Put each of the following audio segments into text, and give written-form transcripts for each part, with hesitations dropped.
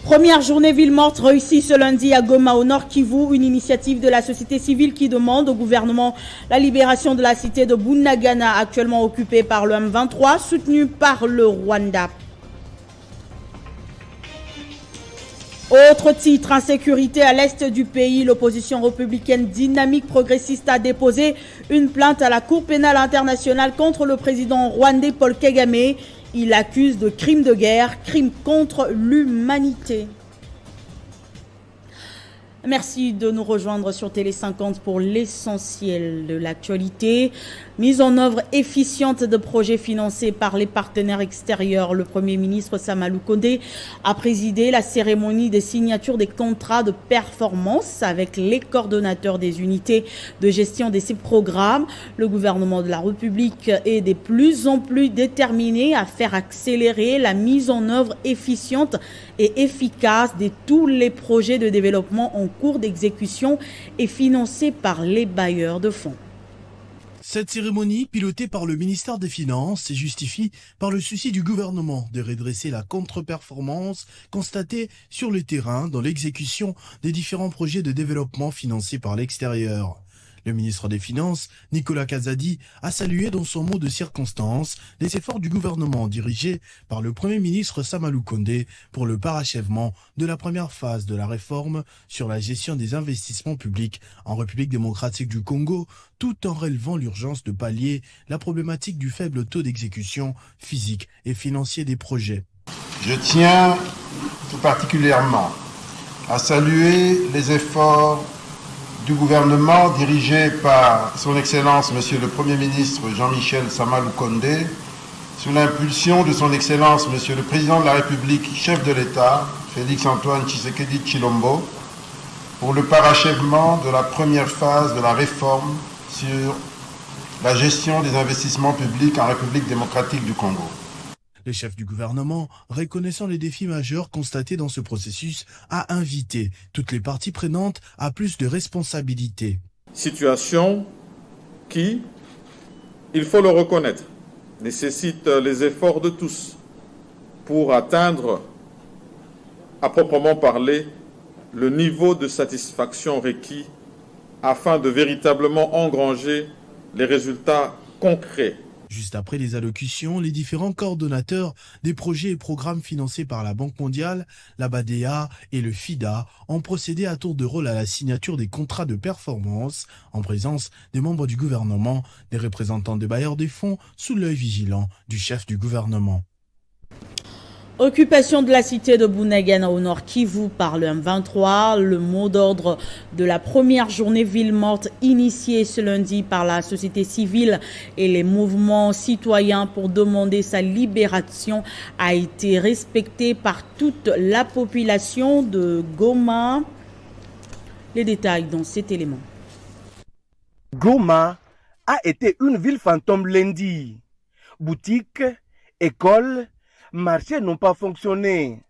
Première journée ville morte réussie ce lundi à Goma au Nord Kivu, une initiative de la société civile qui demande au gouvernement la libération de la cité de Bunagana actuellement occupée par le M23, soutenue par le Rwanda. Autre titre, insécurité à l'est du pays, l'opposition républicaine dynamique progressiste a déposé une plainte à la Cour pénale internationale contre le président rwandais Paul Kagame. Il accuse de crimes de guerre, crimes contre l'humanité. Merci de nous rejoindre sur Télé 50 pour l'essentiel de l'actualité. Mise en œuvre efficiente de projets financés par les partenaires extérieurs. Le Premier ministre Sama Lukonde a présidé la cérémonie de signature des contrats de performance avec les coordonnateurs des unités de gestion de ces programmes. Le gouvernement de la République est de plus en plus déterminé à faire accélérer la mise en œuvre efficiente et efficace de tous les projets de développement en cours d'exécution et financés par les bailleurs de fonds. Cette cérémonie, pilotée par le ministère des Finances, se justifie par le souci du gouvernement de redresser la contre-performance constatée sur le terrain dans l'exécution des différents projets de développement financés par l'extérieur. Le ministre des Finances, Nicolas Kazadi, a salué dans son mot de circonstance les efforts du gouvernement dirigé par le Premier ministre Sama Lukonde pour le parachèvement de la première phase de la réforme sur la gestion des investissements publics en République démocratique du Congo, tout en relevant l'urgence de pallier la problématique du faible taux d'exécution physique et financier des projets. Je tiens tout particulièrement à saluer les efforts du gouvernement dirigé par son Excellence Monsieur le Premier ministre Jean-Michel Sama Lukonde, sous l'impulsion de son Excellence Monsieur le Président de la République, chef de l'État, Félix-Antoine Tshisekedi Tshilombo, pour le parachèvement de la première phase de la réforme sur la gestion des investissements publics en République démocratique du Congo. Le chef du gouvernement, reconnaissant les défis majeurs constatés dans ce processus, a invité toutes les parties prenantes à plus de responsabilités. Situation qui, il faut le reconnaître, nécessite les efforts de tous pour atteindre, à proprement parler, le niveau de satisfaction requis afin de véritablement engranger les résultats concrets. Juste après les allocutions, les différents coordonnateurs des projets et programmes financés par la Banque mondiale, la BADEA et le FIDA ont procédé à tour de rôle à la signature des contrats de performance en présence des membres du gouvernement, des représentants des bailleurs des fonds sous l'œil vigilant du chef du gouvernement. Occupation de la cité de Bunagana au Nord Kivu par le M23, le mot d'ordre de la première journée ville morte initiée ce lundi par la société civile et les mouvements citoyens pour demander sa libération a été respecté par toute la population de Goma. Les détails dans cet élément. Goma a été une ville fantôme lundi. Boutiques, écoles, marchés n'ont pas fonctionné.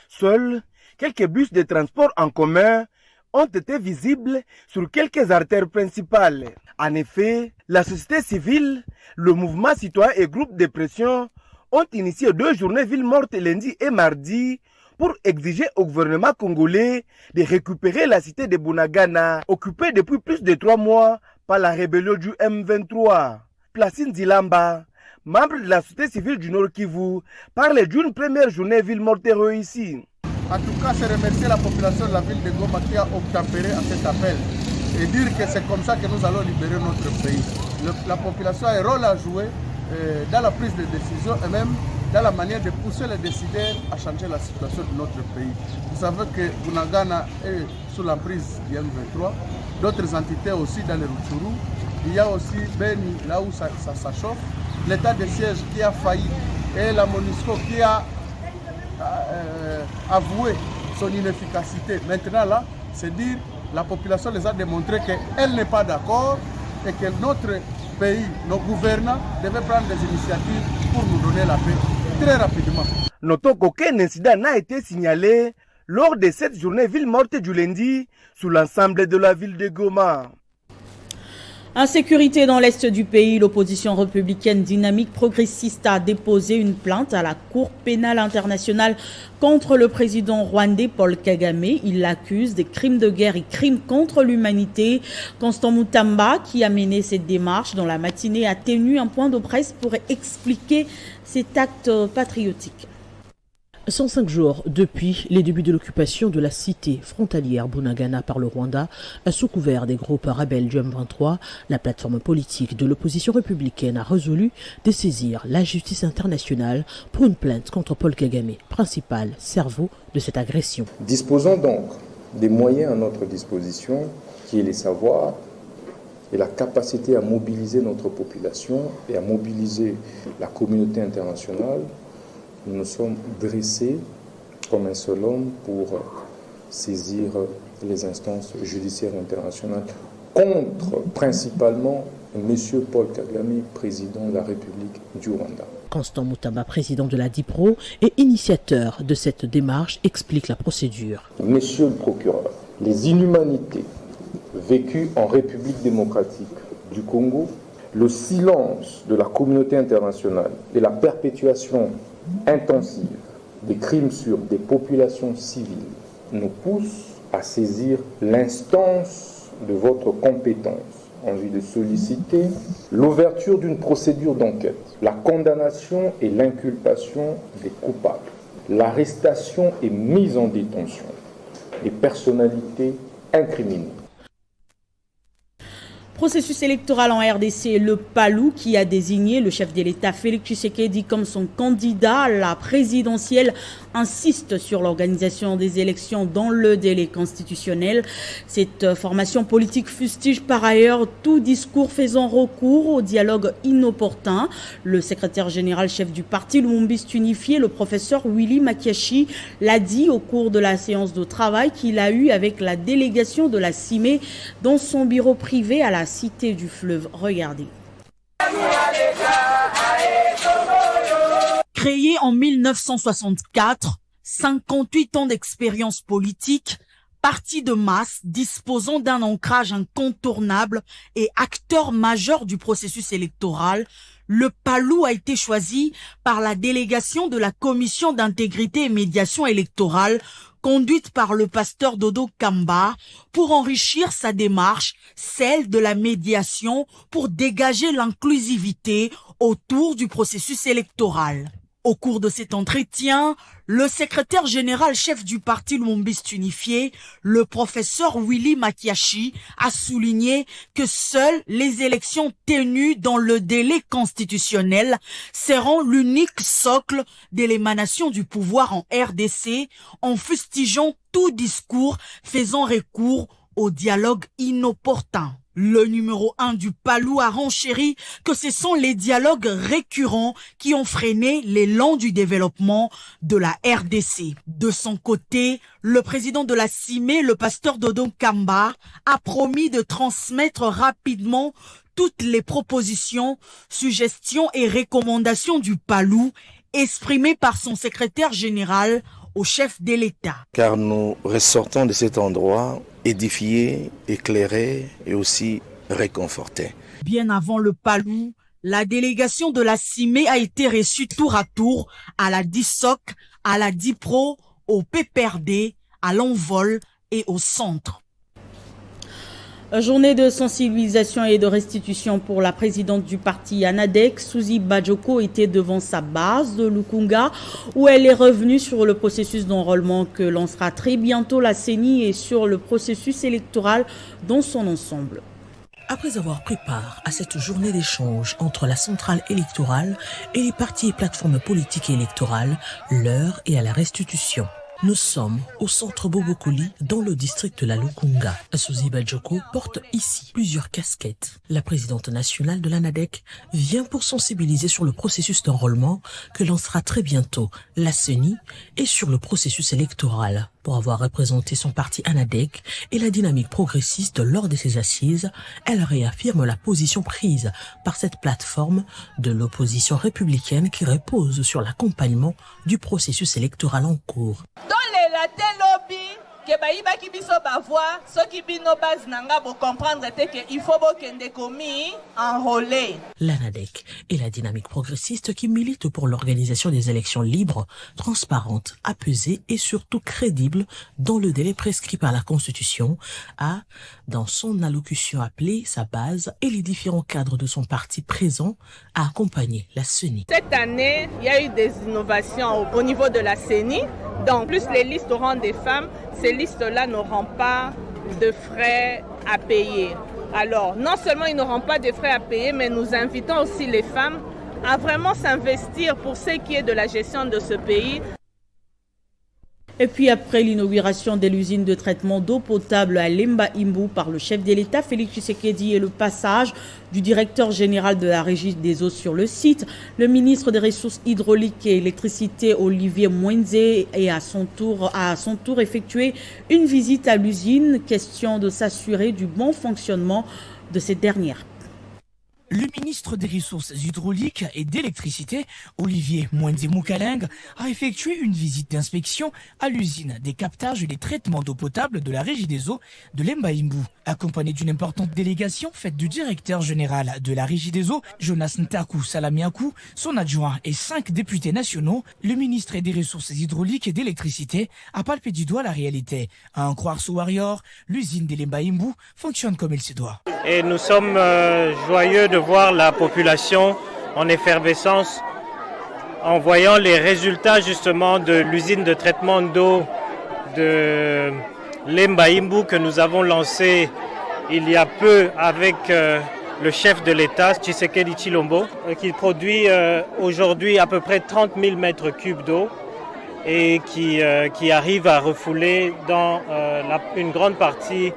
Seuls quelques bus de transport en commun ont été visibles sur quelques artères principales. En effet, la société civile, le mouvement citoyen et groupe de pression ont initié 2 journées villes mortes lundi et mardi pour exiger au gouvernement congolais de récupérer la cité de Bunagana, occupée depuis plus de 3 mois par la rébellion du M23. Placine Zilamba, membre de la société civile du Nord Kivu, parle d'une première journée ville morte réussie. En tout cas, c'est remercier la population de la ville de Goma qui a obtempéré à cet appel et dire que c'est comme ça que nous allons libérer notre pays. La population a un rôle à jouer dans la prise de décision et même dans la manière de pousser les décideurs à changer la situation de notre pays. Vous savez que Bunagana est sous l'emprise du M23, d'autres entités aussi dans le Rutshuru. Il y a aussi Beni, là où ça chauffe. L'état de siège qui a failli et la MONUSCO qui a avoué son inefficacité. Maintenant là, c'est dire la population les a démontré qu'elle n'est pas d'accord et que notre pays, nos gouvernants devaient prendre des initiatives pour nous donner la paix très rapidement. Notons qu'aucun incident n'a été signalé lors de cette journée ville morte du lundi sur l'ensemble de la ville de Goma. Insécurité dans l'est du pays, l'opposition républicaine dynamique progressiste a déposé une plainte à la Cour pénale internationale contre le président rwandais Paul Kagame. Il l'accuse des crimes de guerre et crimes contre l'humanité. Constant Mutamba, qui a mené cette démarche dans la matinée, a tenu un point de presse pour expliquer cet acte patriotique. 105 jours depuis les débuts de l'occupation de la cité frontalière Bunagana par le Rwanda, sous couvert des groupes rebelles du M23, la plateforme politique de l'opposition républicaine a résolu de saisir la justice internationale pour une plainte contre Paul Kagame, principal cerveau de cette agression. Disposons donc des moyens à notre disposition, qui est les savoirs et la capacité à mobiliser notre population et à mobiliser la communauté internationale. Nous nous sommes dressés comme un seul homme pour saisir les instances judiciaires internationales contre principalement M. Paul Kagame, président de la République du Rwanda. Constant Mutamba, président de la DIPRO et initiateur de cette démarche, explique la procédure. Monsieur le procureur, les inhumanités vécues en République démocratique du Congo, le silence de la communauté internationale et la perpétuation intensive des crimes sur des populations civiles nous poussent à saisir l'instance de votre compétence en vue de solliciter l'ouverture d'une procédure d'enquête, la condamnation et l'inculpation des coupables, l'arrestation et mise en détention des personnalités incriminées. Processus électoral en RDC, le PALU qui a désigné le chef de l'État Félix Tshisekedi comme son candidat à la présidentielle insiste sur l'organisation des élections dans le délai constitutionnel. Cette formation politique fustige par ailleurs tout discours faisant recours au dialogue inopportun. Le secrétaire général chef du parti Lumumbiste Unifié, le professeur Willy Makiashi, l'a dit au cours de la séance de travail qu'il a eue avec la délégation de la CIME dans son bureau privé à la Cité du Fleuve. Regardez. Créé en 1964, 58 ans d'expérience politique, parti de masse disposant d'un ancrage incontournable et acteur majeur du processus électoral, le PALU a été choisi par la délégation de la Commission d'intégrité et médiation électorale conduite par le pasteur Dodo Kamba pour enrichir sa démarche, celle de la médiation pour dégager l'inclusivité autour du processus électoral. Au cours de cet entretien, le secrétaire général chef du parti Lumumbiste Unifié, le professeur Willy Makiashi, a souligné que seules les élections tenues dans le délai constitutionnel seront l'unique socle de l'émanation du pouvoir en RDC, en fustigeant tout discours faisant recours au dialogue inopportun. Le numéro 1 du PALU a renchéri que ce sont les dialogues récurrents qui ont freiné l'élan du développement de la RDC. De son côté, le président de la CIME, le pasteur Dodo Kamba, a promis de transmettre rapidement toutes les propositions, suggestions et recommandations du PALU exprimées par son secrétaire général au chef de l'État. Car nous ressortons de cet endroit édifiés, éclairés et aussi réconfortés. Bien avant le PALU, la délégation de la CIME a été reçue tour à tour à la DISOC, à la DIPRO, au PPRD, à l'Envol et au Centre. Journée de sensibilisation et de restitution pour la présidente du parti ANADEC, Suzy Bajoko, était devant sa base de Lukunga où elle est revenue sur le processus d'enrôlement que lancera très bientôt la CENI et sur le processus électoral dans son ensemble. Après avoir pris part à cette journée d'échange entre la centrale électorale et les partis et plateformes politiques et électorales, l'heure est à la restitution. Nous sommes au centre Bobokoli, dans le district de la Lukunga. Suzy Bajoko porte ici plusieurs casquettes. La présidente nationale de l'ANADEC vient pour sensibiliser sur le processus d'enrôlement que lancera très bientôt la CENI et sur le processus électoral. Pour avoir représenté son parti ANADEC et la dynamique progressiste lors de ses assises, elle réaffirme la position prise par cette plateforme de l'opposition républicaine qui repose sur l'accompagnement du processus électoral en cours. Dans les lobbies que bayiba ki biso bavoie soki bino base nanga bo comprendre que il faut bokende komi enrôler. L'ANADEC est la dynamique progressiste qui milite pour l'organisation des élections libres, transparentes, apaisées et surtout crédibles dans le délai prescrit par la Constitution, a, dans son allocution appelée sa base et les différents cadres de son parti présents, à accompagner la CENI. Cette année, il y a eu des innovations au niveau de la CENI. Donc, plus les listes auront des femmes, ces listes-là n'auront pas de frais à payer. Alors, non seulement ils n'auront pas de frais à payer, mais nous invitons aussi les femmes à vraiment s'investir pour ce qui est de la gestion de ce pays. Et puis après l'inauguration de l'usine de traitement d'eau potable à Lemba Imbu par le chef de l'État, Félix Tshisekedi, et le passage du directeur général de la Régie des eaux sur le site, le ministre des Ressources hydrauliques et électricité, Olivier Mwenze, a à son tour effectué une visite à l'usine, question de s'assurer du bon fonctionnement de cette dernière. Le ministre des Ressources hydrauliques et d'électricité, Olivier Mwenze Mukaleng, a effectué une visite d'inspection à l'usine des captages et des traitements d'eau potable de la Régie des eaux de Lemba Imbu. Accompagné d'une importante délégation faite du directeur général de la Régie des eaux, Jonas Ntaku Salamiakou, son adjoint et 5 députés nationaux, le ministre des Ressources hydrauliques et d'électricité a palpé du doigt la réalité. À en croire sous Warrior, l'usine de Lemba Imbu fonctionne comme il se doit. Et nous sommes joyeux de voir la population en effervescence en voyant les résultats justement de l'usine de traitement d'eau de Lemba Imbu que nous avons lancée il y a peu avec le chef de l'État, Tshisekedi Tshilombo, qui produit aujourd'hui à peu près 30 000 mètres cubes d'eau et qui arrive à refouler dans une grande partie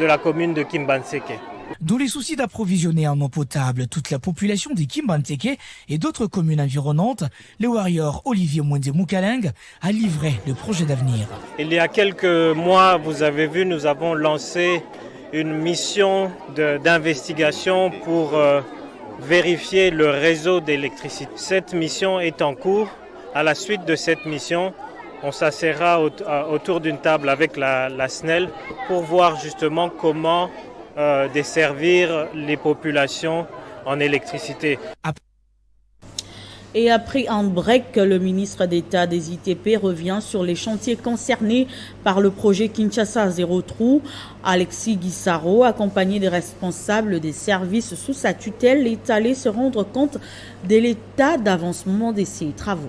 de la commune de Kimbanseke. Dans les soucis d'approvisionner en eau potable toute la population des Kimbanseke et d'autres communes environnantes, le Warrior Olivier Mwenze Mukaleng a livré le projet d'avenir. Il y a quelques mois, vous avez vu, nous avons lancé une mission d'investigation pour vérifier le réseau d'électricité. Cette mission est en cours. À la suite de cette mission, on s'asseyra autour d'une table avec la SNEL pour voir justement comment desservir les populations en électricité. Et après un break, le ministre d'État des ITP revient sur les chantiers concernés par le projet Kinshasa Zéro Trou. Alexis Guissaro, accompagné des responsables des services sous sa tutelle, est allé se rendre compte de l'état d'avancement de ces travaux.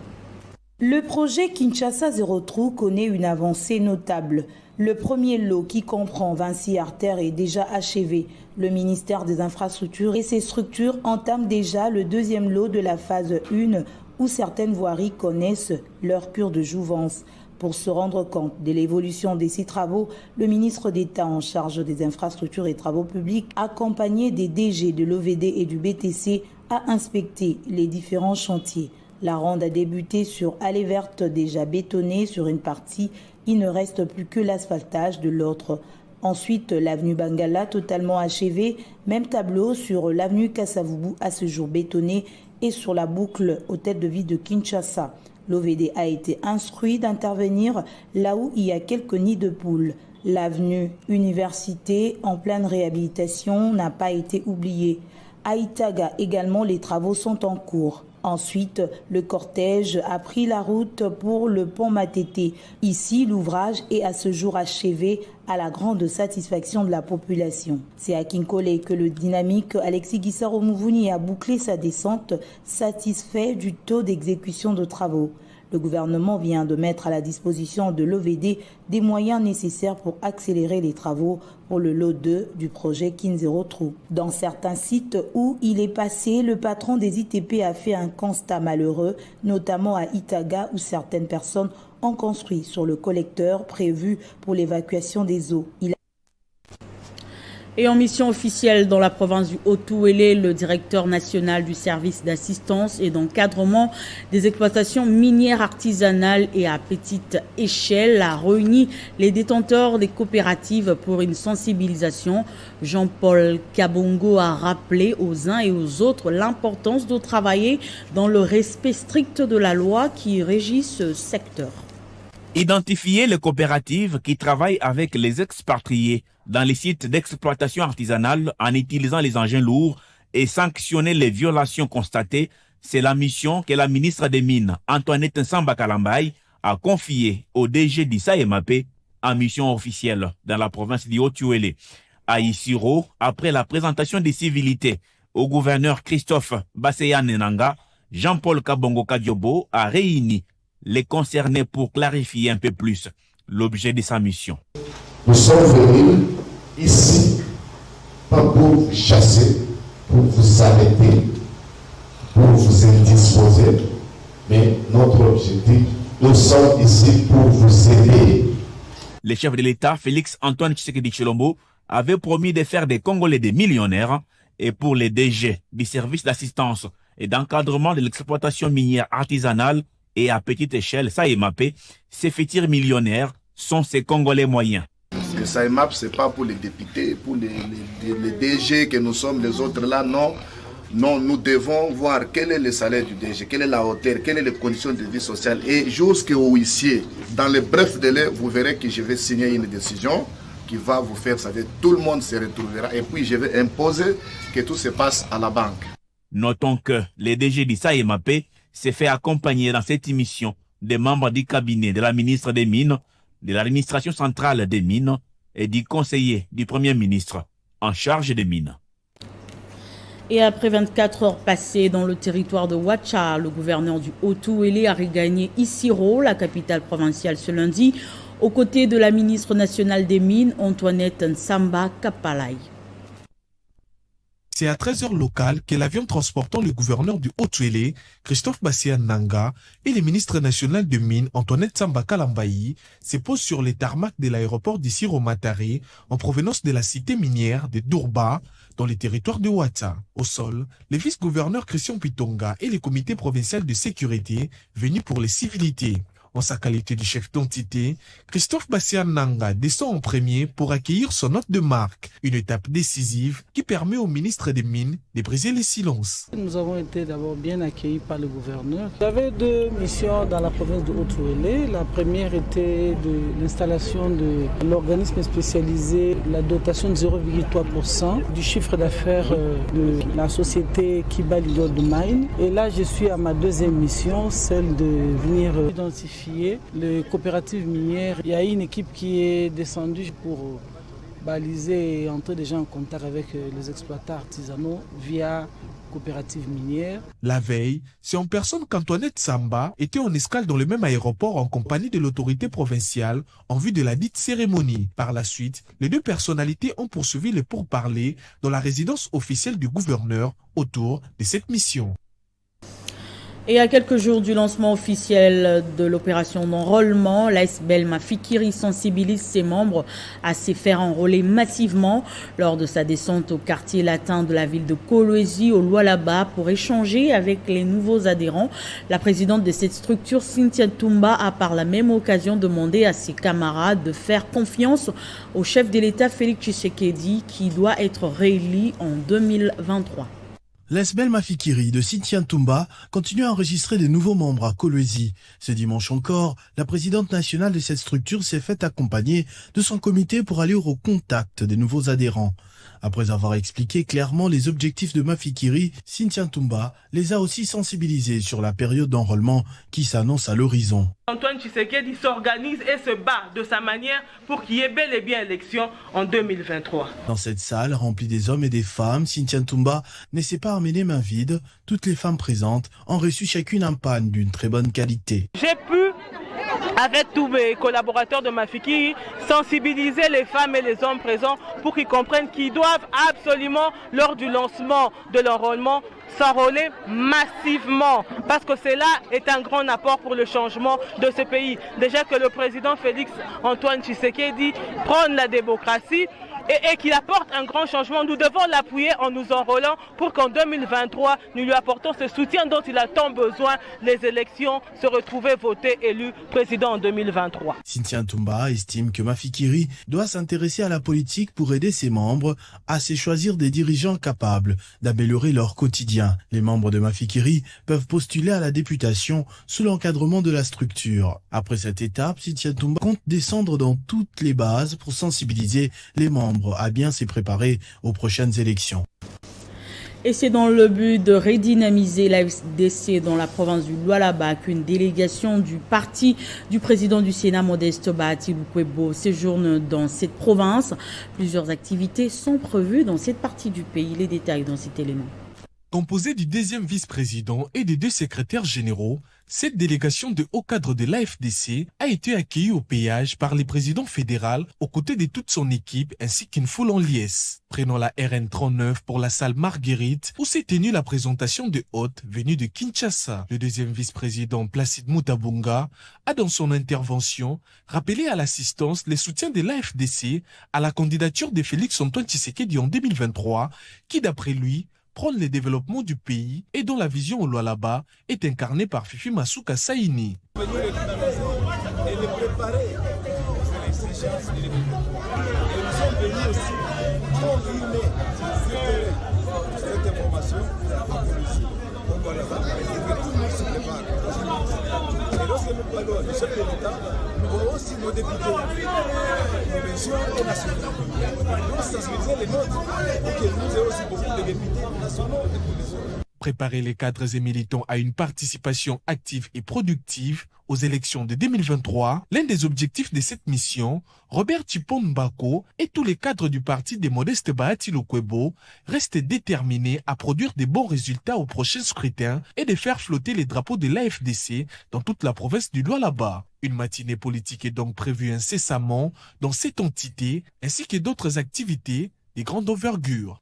Le projet Kinshasa Zéro Trou connaît une avancée notable. Le premier lot, qui comprend 26 artères, est déjà achevé. Le ministère des Infrastructures et ses structures entament déjà le deuxième lot de la phase 1, où certaines voiries connaissent leur cure de jouvence. Pour se rendre compte de l'évolution de ces travaux, le ministre d'État en charge des infrastructures et travaux publics, accompagné des DG de l'OVD et du BTC, a inspecté les différents chantiers. La ronde a débuté sur allée verte déjà bétonnée sur une partie. Il ne reste plus que l'asphaltage de l'autre. Ensuite, l'avenue Bangala totalement achevée. Même tableau sur l'avenue Kassavubu à ce jour bétonnée et sur la boucle hôtel de ville de Kinshasa. L'OVD a été instruit d'intervenir là où il y a quelques nids de poules. L'avenue Université en pleine réhabilitation n'a pas été oubliée. À Itaga également, les travaux sont en cours. Ensuite, le cortège a pris la route pour le pont Matete. Ici, l'ouvrage est à ce jour achevé à la grande satisfaction de la population. C'est à Kinkole que le dynamique Alexis Guissaro Mouvouni a bouclé sa descente, satisfait du taux d'exécution de travaux. Le gouvernement vient de mettre à la disposition de l'OVD des moyens nécessaires pour accélérer les travaux pour le lot 2 du projet Kin Zéro Trou. Dans certains sites où il est passé, le patron des ITP a fait un constat malheureux, notamment à Itaga où certaines personnes ont construit sur le collecteur prévu pour l'évacuation des eaux. Et en mission officielle dans la province du Haut-Ouélé, le directeur national du service d'assistance et d'encadrement des exploitations minières artisanales et à petite échelle a réuni les détenteurs des coopératives pour une sensibilisation. Jean-Paul Kabongo a rappelé aux uns et aux autres l'importance de travailler dans le respect strict de la loi qui régit ce secteur. Identifier les coopératives qui travaillent avec les expatriés dans les sites d'exploitation artisanale en utilisant les engins lourds et sanctionner les violations constatées, c'est la mission que la ministre des Mines, Antoinette Nsamba Kalambay, a confiée au DG d'ISAEMAP en mission officielle dans la province du Haut-Uélé. À Isiro, après la présentation des civilités au gouverneur Christophe Basseya Nenanga, Jean-Paul Kabongo Kadiobo a réuni les concernés pour clarifier un peu plus l'objet de sa mission. Nous sommes venus ici pas pour vous chasser, pour vous arrêter, pour vous indisposer, mais notre objectif, nous sommes ici pour vous aider. Le chef de l'État, Félix Antoine Tshisekedi Tshilombo, avait promis de faire des Congolais des millionnaires, et pour les DG du service d'assistance et d'encadrement de l'exploitation minière artisanale et à petite échelle, SAEMAP, ces futurs millionnaires sont ces Congolais moyens. Le SAEMAP, ce n'est pas pour les députés, pour les DG que nous sommes, les autres là, non. Non, nous devons voir quel est le salaire du DG, quelle est la hauteur, quelles sont les conditions de vie sociale. Et jusqu'au huissier, dans le bref délai, vous verrez que je vais signer une décision qui va vous faire savoir, tout le monde se retrouvera. Et puis je vais imposer que tout se passe à la banque. Notons que les DG du SAEMAP s'est fait accompagner dans cette émission des membres du cabinet de la ministre des Mines, de l'administration centrale des Mines et du conseiller du Premier ministre en charge des Mines. Et après 24 heures passées dans le territoire de Ouacha, le gouverneur du Haut-Uélé a regagné Isiro, la capitale provinciale, ce lundi, aux côtés de la ministre nationale des Mines, Antoinette Nsamba Kapalay. C'est à 13h locales que l'avion transportant le gouverneur du Haut-Uélé, Christophe Basseya Nanga, et le ministre national de Mines, Antoinette Nsamba Kalambay, se posent sur les tarmacs de l'aéroport d'Isiro-Mataré, en provenance de la cité minière de Dourba, dans les territoires de Ouacha. Au sol, le vice-gouverneur Christian Pitonga et le comité provincial de sécurité venus pour les civilités. En sa qualité de chef d'entité, Christophe Basseya Nanga descend en premier pour accueillir son hôte de marque, une étape décisive qui permet au ministre des Mines de briser le silence. Nous avons été d'abord bien accueillis par le gouverneur. J'avais deux missions dans la province de Haut-Uélé. La première était de l'installation de l'organisme spécialisé, la dotation de 0,3% du chiffre d'affaires de la société Kibali Gold Mine. Et là, je suis à ma deuxième mission, celle de venir identifier les coopératives minières. Il y a une équipe qui est descendue pour baliser et entrer déjà en contact avec les exploitants artisanaux via coopératives minières. La veille, c'est en personne qu'Antoinette Nsamba était en escale dans le même aéroport en compagnie de l'autorité provinciale en vue de la dite cérémonie. Par la suite, les deux personnalités ont poursuivi les pourparlers dans la résidence officielle du gouverneur autour de cette mission. Et à quelques jours du lancement officiel de l'opération d'enrôlement, l'ASBEL Mafikiri sensibilise ses membres à se faire enrôler massivement lors de sa descente au quartier latin de la ville de Kolwezi au Lualaba pour échanger avec les nouveaux adhérents. La présidente de cette structure, Cynthia Ntumba, a par la même occasion demandé à ses camarades de faire confiance au chef de l'État Félix Tshisekedi qui doit être réélu en 2023. L'ASBEL Mafikiri de Cynthia Ntumba continue à enregistrer de nouveaux membres à Kolwezi. Ce dimanche encore, la présidente nationale de cette structure s'est faite accompagner de son comité pour aller au contact des nouveaux adhérents. Après avoir expliqué clairement les objectifs de Mafikiri, Cynthia Ntumba les a aussi sensibilisés sur la période d'enrôlement qui s'annonce à l'horizon. Antoine Tshisekedi s'organise et se bat de sa manière pour qu'il y ait bel et bien élection en 2023. Dans cette salle remplie des hommes et des femmes, Cynthia Ntumba ne s'est pas amenée main vide. Toutes les femmes présentes ont reçu chacune un panne d'une très bonne qualité. J'ai pu, avec tous mes collaborateurs de Mafikiri, sensibiliser les femmes et les hommes présents pour qu'ils comprennent qu'ils doivent absolument, lors du lancement de l'enrôlement, s'enrôler massivement, parce que cela est un grand apport pour le changement de ce pays. Déjà que le président Félix Antoine Tshisekedi prône la démocratie, et qu'il apporte un grand changement. Nous devons l'appuyer en nous enrôlant pour qu'en 2023, nous lui apportons ce soutien dont il a tant besoin. Les élections, se retrouver voté, élu président en 2023. Cynthia Ntumba estime que Mafikiri doit s'intéresser à la politique pour aider ses membres à se choisir des dirigeants capables d'améliorer leur quotidien. Les membres de Mafikiri peuvent postuler à la députation sous l'encadrement de la structure. Après cette étape, Cynthia Ntumba compte descendre dans toutes les bases pour sensibiliser les membres à bien se préparer aux prochaines élections. Et c'est dans le but de redynamiser la FDC dans la province du Lualaba qu'une délégation du parti du président du Sénat, Modeste Bahati Lukwebo, séjourne dans cette province. Plusieurs activités sont prévues dans cette partie du pays. Les détails dans cet élément. Composée du deuxième vice-président et des 2 secrétaires généraux, cette délégation de haut cadre de l'AFDC a été accueillie au péage par le président fédéral aux côtés de toute son équipe ainsi qu'une foule en liesse. Prenant la RN39 pour la salle Marguerite où s'est tenue la présentation de hôtes venus de Kinshasa. Le deuxième vice-président Placide Mutabunga a dans son intervention rappelé à l'assistance les soutiens de l'AFDC à la candidature de Félix Antoine Tshisekedi en 2023 qui d'après lui prône le développement du pays et dont la vision au Lualaba est incarnée par Fifi Masuka Saini. Lorsque nous parlons du chef de l'État, nous voyons aussi nos députés, nos régions et nationaux. Nous devons sensibiliser les nôtres pour que nous ayons aussi beaucoup de députés nationaux et provinciaux. Préparer les cadres et militants à une participation active et productive aux élections de 2023, l'un des objectifs de cette mission, Robert Chipon Mbako et tous les cadres du parti des Modeste Bahati Lukwebo restent déterminés à produire des bons résultats au prochain scrutin et de faire flotter les drapeaux de l'AFDC dans toute la province du Lualaba. Une matinée politique est donc prévue incessamment dans cette entité ainsi que d'autres activités de grande envergure.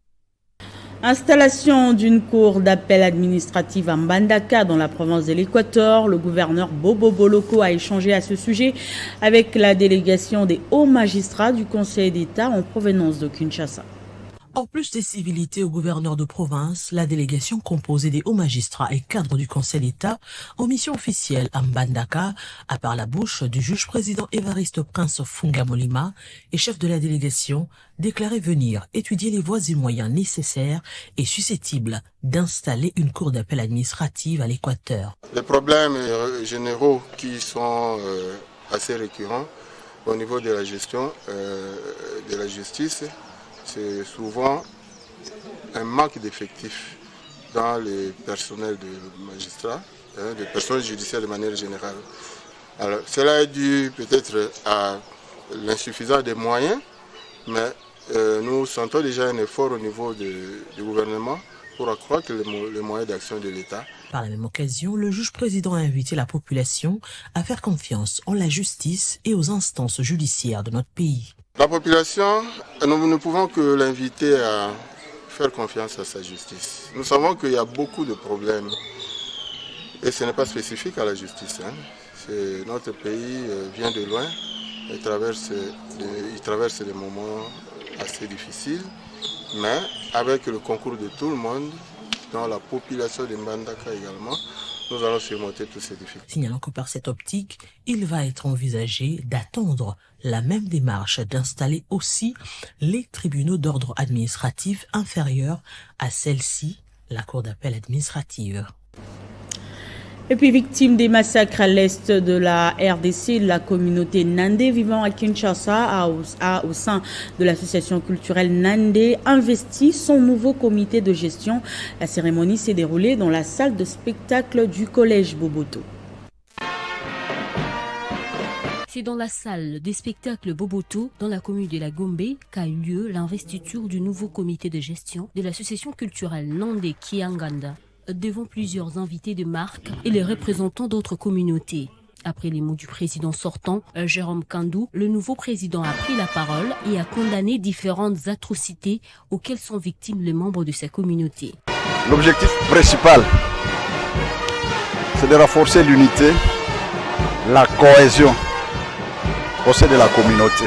Installation d'une cour d'appel administrative à Mbandaka dans la province de l'Équateur. Le gouverneur Bobo Boloko a échangé à ce sujet avec la délégation des hauts magistrats du Conseil d'État en provenance de Kinshasa. En plus des civilités au gouverneur de province, la délégation composée des hauts magistrats et cadres du Conseil d'État en mission officielle à Mbandaka a par la bouche du juge-président Évariste Prince Fungamolima et chef de la délégation déclaré venir étudier les voies et moyens nécessaires et susceptibles d'installer une cour d'appel administrative à l'Équateur. Les problèmes généraux qui sont assez récurrents au niveau de la gestion de la justice, c'est souvent un manque d'effectifs dans les personnels de magistrats, des personnels judiciaires de manière générale. Alors, cela est dû peut-être à l'insuffisance des moyens, mais nous sentons déjà un effort au niveau du gouvernement pour accroître les moyens d'action de l'État. Par la même occasion, le juge-président a invité la population à faire confiance en la justice et aux instances judiciaires de notre pays. La population, nous ne pouvons que l'inviter à faire confiance à sa justice. Nous savons qu'il y a beaucoup de problèmes et ce n'est pas spécifique à la justice. Notre pays vient de loin, il traverse des moments assez difficiles, mais avec le concours de tout le monde, dans la population de Mbandaka également, nous allons surmonter toutes ces difficultés. Signalant que par cette optique, il va être envisagé d'attendre la même démarche d'installer aussi les tribunaux d'ordre administratif inférieurs à celle-ci, la Cour d'appel administrative. Et puis, victime des massacres à l'est de la RDC, la communauté Nandé vivant à Kinshasa a au sein de l'association culturelle Nandé investi son nouveau comité de gestion. La cérémonie s'est déroulée dans la salle de spectacle du collège Boboto. C'est dans la salle des spectacles Boboto, dans la commune de la Gombe, qu'a eu lieu l'investiture du nouveau comité de gestion de l'association culturelle Nandé Kianganda, devant plusieurs invités de marque et les représentants d'autres communautés. Après les mots du président sortant, Jérôme Kandou, le nouveau président a pris la parole et a condamné différentes atrocités auxquelles sont victimes les membres de sa communauté. L'objectif principal, c'est de renforcer l'unité, la cohésion au sein de la communauté.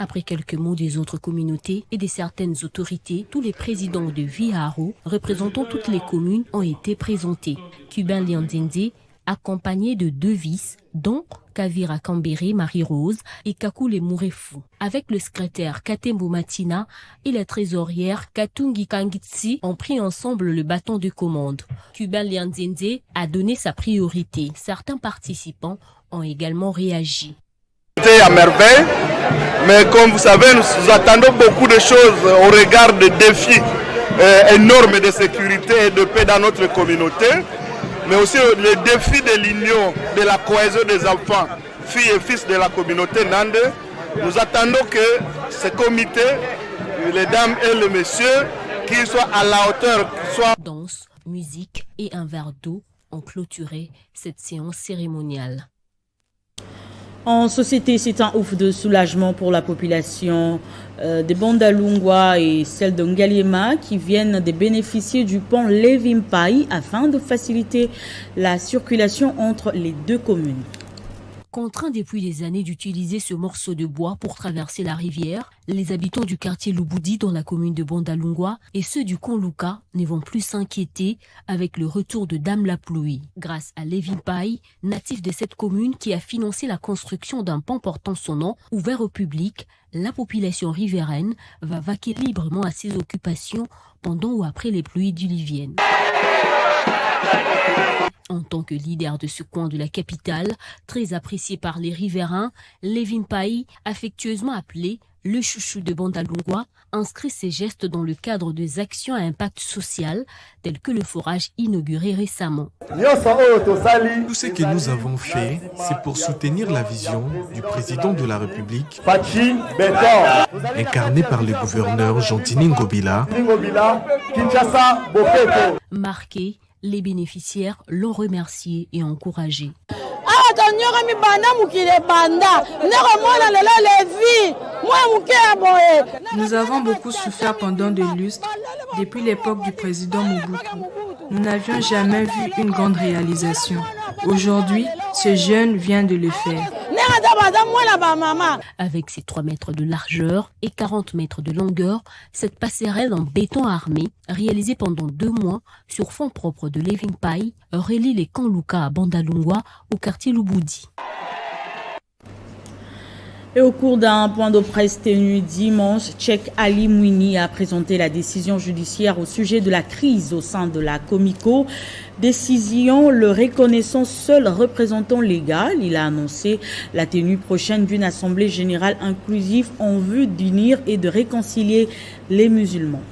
Après quelques mots des autres communautés et de certaines autorités, tous les présidents de Viharo, représentant toutes les communes, ont été présentés. Cubain Lianzende, accompagné de 2 vices, dont Kavira Kambere, Marie-Rose et Kakule Mourefu, avec le secrétaire Katembo Matina et la trésorière Katungi Kangitsi ont pris ensemble le bâton de commande. Cubain Lianzende a donné sa priorité. Certains participants ont également réagi. À merveille, mais comme vous savez, nous attendons beaucoup de choses au regard des défis énormes de sécurité et de paix dans notre communauté, mais aussi le défi de l'union, de la cohésion des enfants, filles et fils de la communauté Nande. Nous attendons que ce comité, les dames et les messieurs, qu'ils soient à la hauteur, soient... Danse, musique et un verre d'eau ont clôturé cette séance cérémoniale. En société, c'est un ouf de soulagement pour la population de Bondalungwa et celle de Ngaliema qui viennent de bénéficier du pont Levimpai afin de faciliter la circulation entre les 2 communes. Contraints depuis des années d'utiliser ce morceau de bois pour traverser la rivière, les habitants du quartier Lubudi dans la commune de Bondalungwa et ceux du Konluka ne vont plus s'inquiéter avec le retour de Dame la Pluie. Grâce à Levimpai, natif de cette commune qui a financé la construction d'un pont portant son nom, ouvert au public, la population riveraine va vaquer librement à ses occupations pendant ou après les pluies diluviennes. En tant que leader de ce coin de la capitale, très apprécié par les riverains, Levimpai, affectueusement appelé le chouchou de Bondalungwa, inscrit ses gestes dans le cadre des actions à impact social, telles que le forage inauguré récemment. Tout ce que nous avons fait, c'est pour soutenir la vision du président de la République, incarné par le gouverneur Jean-Tini Ngobila. Marqué, les bénéficiaires l'ont remercié et encouragé. Nous avons beaucoup souffert pendant des lustres, depuis l'époque du président Mobutu. Nous n'avions jamais vu une grande réalisation. Aujourd'hui, ce jeune vient de le faire. Avec ses 3 mètres de largeur et 40 mètres de longueur, cette passerelle en béton armé, réalisée pendant 2 mois sur fonds propres de Levimpai, relie les Konluka à Bondalungwa au quartier Lubudi. Et au cours d'un point de presse tenu dimanche, Cheikh Ali Mwini a présenté la décision judiciaire au sujet de la crise au sein de la Comico. Décision le reconnaissant seul représentant légal. Il a annoncé la tenue prochaine d'une assemblée générale inclusive en vue d'unir et de réconcilier les musulmans.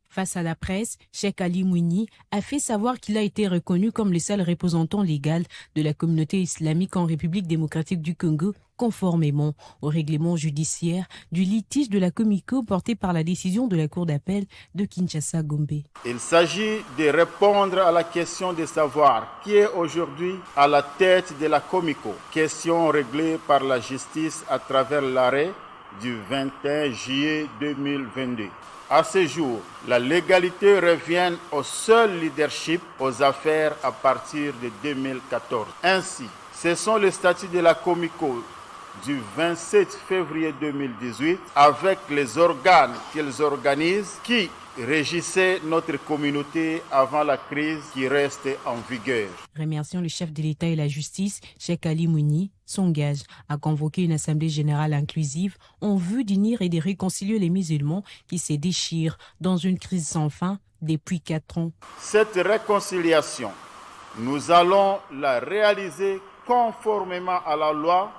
Face à la presse, Cheikh Ali Mwini a fait savoir qu'il a été reconnu comme le seul représentant légal de la communauté islamique en République démocratique du Congo, conformément au règlement judiciaire du litige de la Comico porté par la décision de la Cour d'appel de Kinshasa-Gombe. Il s'agit de répondre à la question de savoir qui est aujourd'hui à la tête de la Comico, question réglée par la justice à travers l'arrêt du 21 juillet 2022. À ce jour, la légalité revient au seul leadership aux affaires à partir de 2014. Ainsi, ce sont les statuts de la Comico du 27 février 2018 avec les organes qu'ils organisent qui régissaient notre communauté avant la crise qui reste en vigueur. Remerciant le chef de l'État et la justice, Cheikh Ali Mwini s'engage à convoquer une assemblée générale inclusive en vue d'unir et de réconcilier les musulmans qui se déchirent dans une crise sans fin depuis 4 ans. Cette réconciliation, nous allons la réaliser conformément à la loi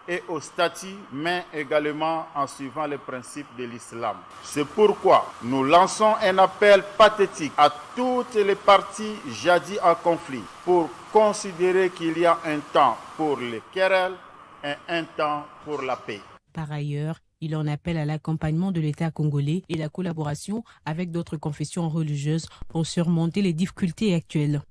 et au statut, mais également en suivant les principes de l'islam. C'est pourquoi nous lançons un appel pathétique à toutes les parties jadis en conflit pour considérer qu'il y a un temps pour les querelles et un temps pour la paix. Par ailleurs, il en appelle à l'accompagnement de l'État congolais et la collaboration avec d'autres confessions religieuses pour surmonter les difficultés actuelles.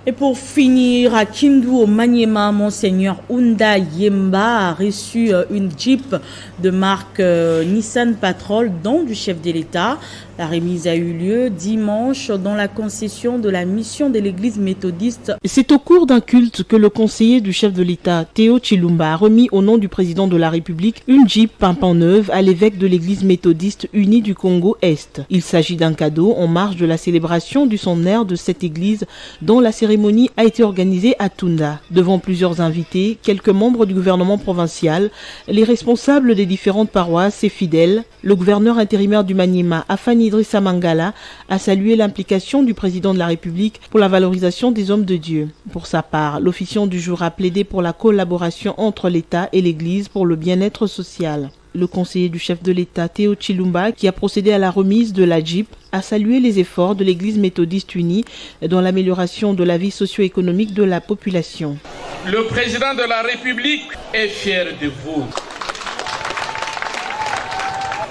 Et pour finir, à Kindu, au Maniema, Monseigneur Ounda Yemba a reçu une Jeep de marque Nissan Patrol, don du chef de l'État. La remise a eu lieu dimanche dans la concession de la mission de l'église méthodiste. C'est au cours d'un culte que le conseiller du chef de l'État, Théo Chilumba, a remis au nom du président de la République une Jeep pimpant neuve à l'évêque de l'église méthodiste unie du Congo-Est. Il s'agit d'un cadeau en marge de la célébration du centenaire de cette église dont la cérémonie a été organisée à Tunda. Devant plusieurs invités, quelques membres du gouvernement provincial, les responsables des différentes paroisses et fidèles, le gouverneur intérimaire du Maniema, Afani Idrissa Mangala, a salué l'implication du président de la République pour la valorisation des hommes de Dieu. Pour sa part, l'officiant du jour a plaidé pour la collaboration entre l'État et l'Église pour le bien-être social. Le conseiller du chef de l'État, Théo Chilumba, qui a procédé à la remise de la Jeep, a salué les efforts de l'Église méthodiste unie dans l'amélioration de la vie socio-économique de la population. Le président de la République est fier de vous.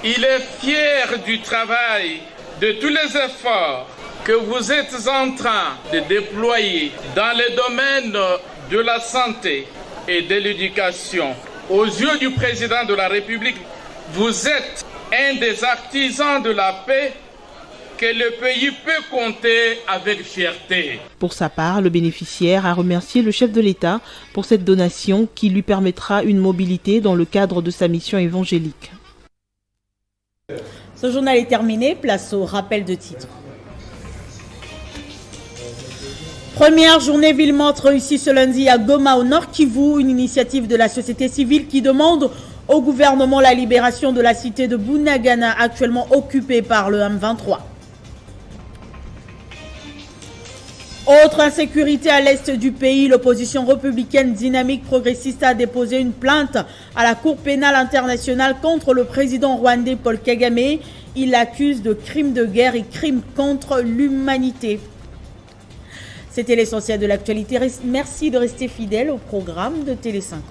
Il est fier du travail, de tous les efforts que vous êtes en train de déployer dans les domaines de la santé et de l'éducation. Aux yeux du président de la République, vous êtes un des artisans de la paix que le pays peut compter avec fierté. Pour sa part, le bénéficiaire a remercié le chef de l'État pour cette donation qui lui permettra une mobilité dans le cadre de sa mission évangélique. Ce journal est terminé, place au rappel de titres. Première journée Ville-Morte réussie ce lundi à Goma au Nord Kivu, une initiative de la société civile qui demande au gouvernement la libération de la cité de Bunagana actuellement occupée par le M23. Autre insécurité à l'est du pays, l'opposition républicaine dynamique progressiste a déposé une plainte à la Cour pénale internationale contre le président rwandais Paul Kagame. Il l'accuse de crimes de guerre et crimes contre l'humanité. C'était l'essentiel de l'actualité. Merci de rester fidèle au programme de Télé 50.